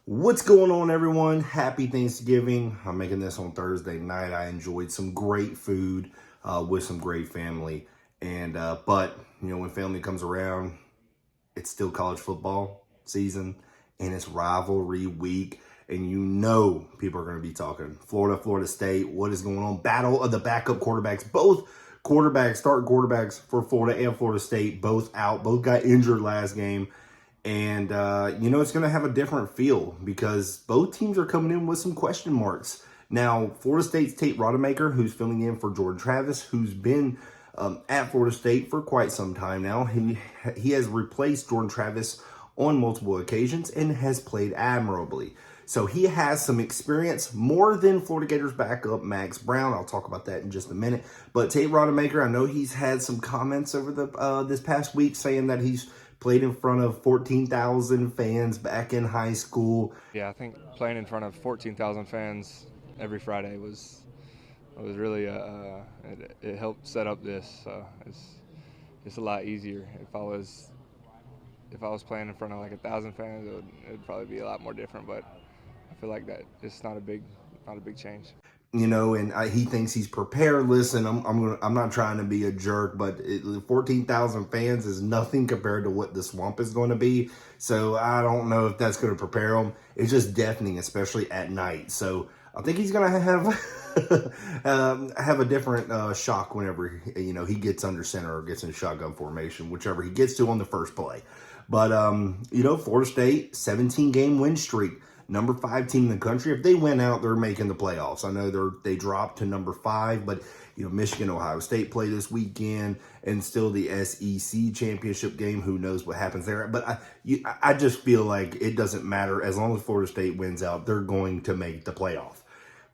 What's going on, everyone? Happy Thanksgiving. I'm making this on Thursday night. I enjoyed some great food with some great family. But when family comes around, it's still college football season and it's rivalry week. And people are going to be talking Florida State. What is going on? Battle of the backup quarterbacks. Both starting quarterbacks for Florida and Florida State, both out. Both got injured last game. And, it's going to have a different feel because both teams are coming in with some question marks. Now, Florida State's Tate Rodemaker, who's filling in for Jordan Travis, who's been at Florida State for quite some time now. He has replaced Jordan Travis on multiple occasions and has played admirably. So he has some experience, more than Florida Gators backup Max Brown. I'll talk about that in just a minute. But Tate Rodemaker, I know he's had some comments over this past week saying that he's played in front of 14,000 fans back in high school. Yeah, I think playing in front of 14,000 fans every Friday was really it helped set up this. So it's a lot easier. If I was playing in front of like 1,000 fans, it'd probably be a lot more different. But I feel like that it's not a big change. He thinks he's prepared. Listen, I'm not trying to be a jerk, but 14,000 fans is nothing compared to what the Swamp is going to be. So I don't know if that's going to prepare him. It's just deafening, especially at night. So I think he's going to have a different shock whenever he gets under center or gets in shotgun formation, whichever he gets to on the first play. But Florida State 17-game win streak. Number 5 team in the country. If they win out, they're making the playoffs. I know they dropped to number 5, but Michigan, Ohio State play this weekend, and still the SEC championship game. Who knows what happens there? But I just feel like it doesn't matter as long as Florida State wins out, they're going to make the playoff.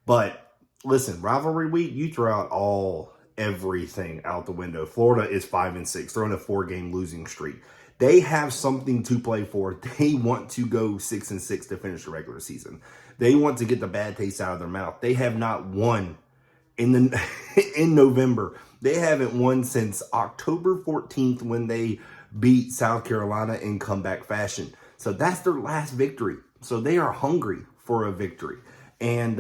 But listen, rivalry week, you throw out everything out the window. Florida is 5-6. They're on a 4-game losing streak. They have something to play for. They want to go 6-6 to finish the regular season. They want to get the bad taste out of their mouth. They have not won in November. They haven't won since October 14th when they beat South Carolina in comeback fashion. So that's their last victory. So they are hungry for a victory. And,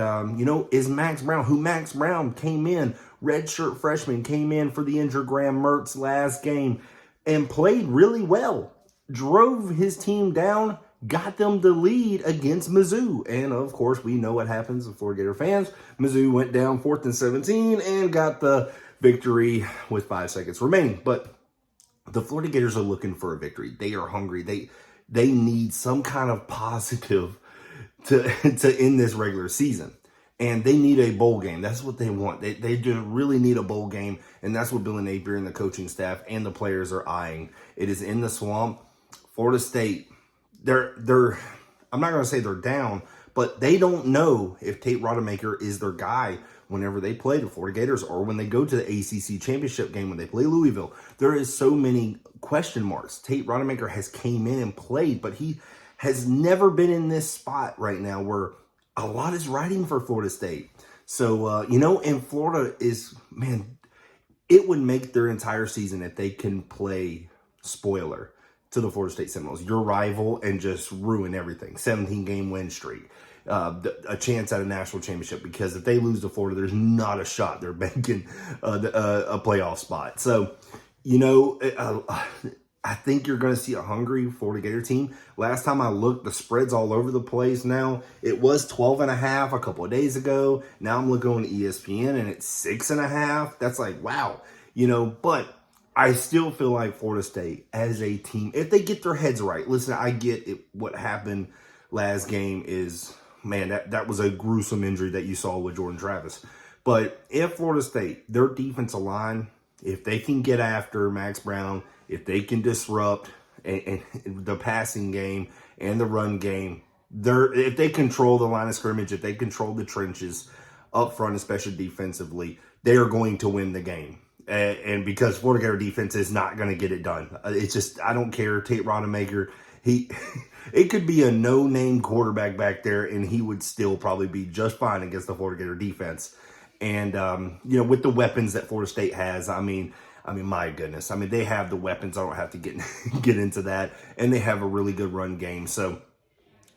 is Max Brown came in, redshirt freshman, came in for the injured Graham Mertz last game and played really well, drove his team down, got them the lead against Mizzou. And, of course, we know what happens to Florida Gator fans. Mizzou went down 4th and 17 and got the victory with 5 seconds remaining. But the Florida Gators are looking for a victory. They are hungry. They need some kind of positive to end this regular season. And they need a bowl game. That's what they want. They do really need a bowl game. And that's what Billy Napier and the coaching staff and the players are eyeing. It is in the Swamp. Florida State, they're I'm not going to say they're down, but they don't know if Tate Rodemaker is their guy whenever they play the Florida Gators or when they go to the ACC championship game when they play Louisville. There is so many question marks. Tate Rodemaker has came in and played, but he has never been in this spot right now where a lot is riding for Florida State. So, and Florida is, it would make their entire season if they can play spoiler to the Florida State Seminoles, your rival, and just ruin everything. 17-game win streak, a chance at a national championship, because if they lose to Florida, there's not a shot they're making a playoff spot. So, I think you're going to see a hungry Florida Gator team. Last time I looked, the spread's all over the place now. It was 12.5 a couple of days ago. Now I'm looking on ESPN and it's 6.5. That's like, wow. But I still feel like Florida State as a team, if they get their heads right, listen, I get it. What happened last game is, that was a gruesome injury that you saw with Jordan Travis. But if Florida State, their defensive line, if they can get after Max Brown, if they can disrupt and the passing game and the run game, if they control the line of scrimmage, if they control the trenches up front, especially defensively, they are going to win the game. And because Florida Gator defense is not going to get it done. It's just, I don't care. Tate Rodemaker, it could be a no-name quarterback back there, and he would still probably be just fine against the Florida Gator defense. And, with the weapons that Florida State has, my goodness. They have the weapons. I don't have to get into that. And they have a really good run game. So,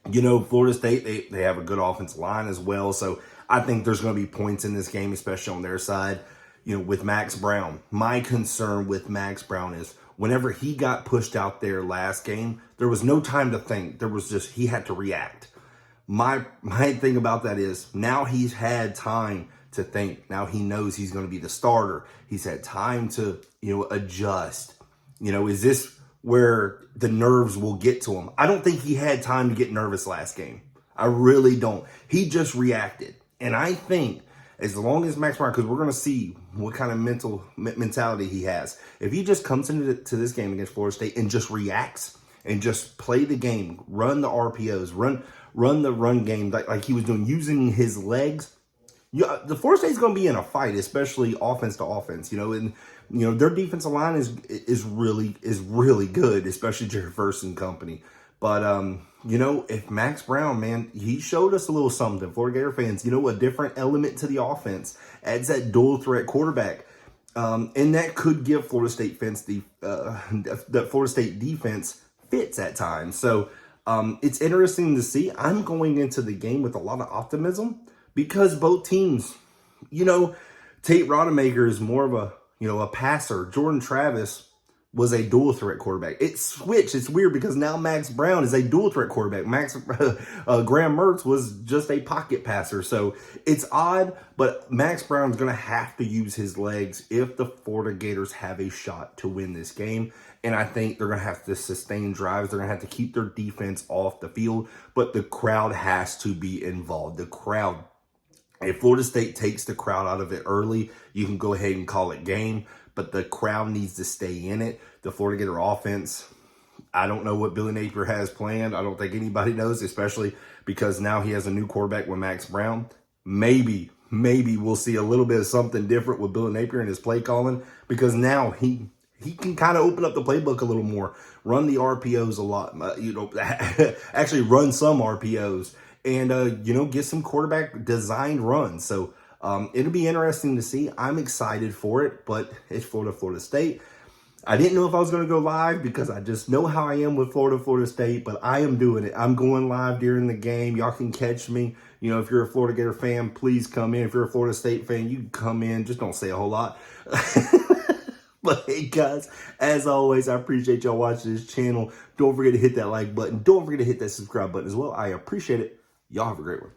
Florida State, they have a good offensive line as well. So I think there's going to be points in this game, especially on their side. With Max Brown, my concern with Max Brown is whenever he got pushed out there last game, there was no time to think. There was just, he had to react. My thing about that is now he's had time to think. Now he knows he's going to be the starter. He's had time to, adjust. Is this where the nerves will get to him? I don't think he had time to get nervous last game. I really don't. He just reacted. And I think as long as Max Brown, because we're going to see what kind of mentality he has. If he just comes into this game against Florida State and just reacts and just play the game, run the RPOs, run the run game like he was doing, using his legs, the Florida State's going to be in a fight, especially offense to offense. And their defensive line is really good, especially Jerry First and company. But if Max Brown, man, he showed us a little something. Florida Gator fans, a different element to the offense, adds that dual threat quarterback, and that could give Florida State that Florida State defense fits at times. So it's interesting to see. I'm going into the game with a lot of optimism because both teams, Tate Rodemaker is more of a passer. Jordan Travis was a dual threat quarterback. It switched. It's weird because now Max Brown is a dual threat quarterback. Graham Mertz was just a pocket passer. So it's odd, but Max Brown's going to have to use his legs if the Florida Gators have a shot to win this game. And I think they're going to have to sustain drives. They're going to have to keep their defense off the field, but the crowd has to be involved. The crowd. If Florida State takes the crowd out of it early, you can go ahead and call it game, but the crowd needs to stay in it. The Florida Gator offense, I don't know what Billy Napier has planned. I don't think anybody knows, especially because now he has a new quarterback with Max Brown. Maybe we'll see a little bit of something different with Billy Napier and his play calling, because now he can kind of open up the playbook a little more, run the RPOs a lot, actually run some RPOs. And, get some quarterback designed runs. So it'll be interesting to see. I'm excited for it, but it's Florida State. I didn't know if I was going to go live because I just know how I am with Florida State, but I am doing it. I'm going live during the game. Y'all can catch me. If you're a Florida Gator fan, please come in. If you're a Florida State fan, you can come in. Just don't say a whole lot. But hey, guys, as always, I appreciate y'all watching this channel. Don't forget to hit that like button. Don't forget to hit that subscribe button as well. I appreciate it. Y'all have a great one.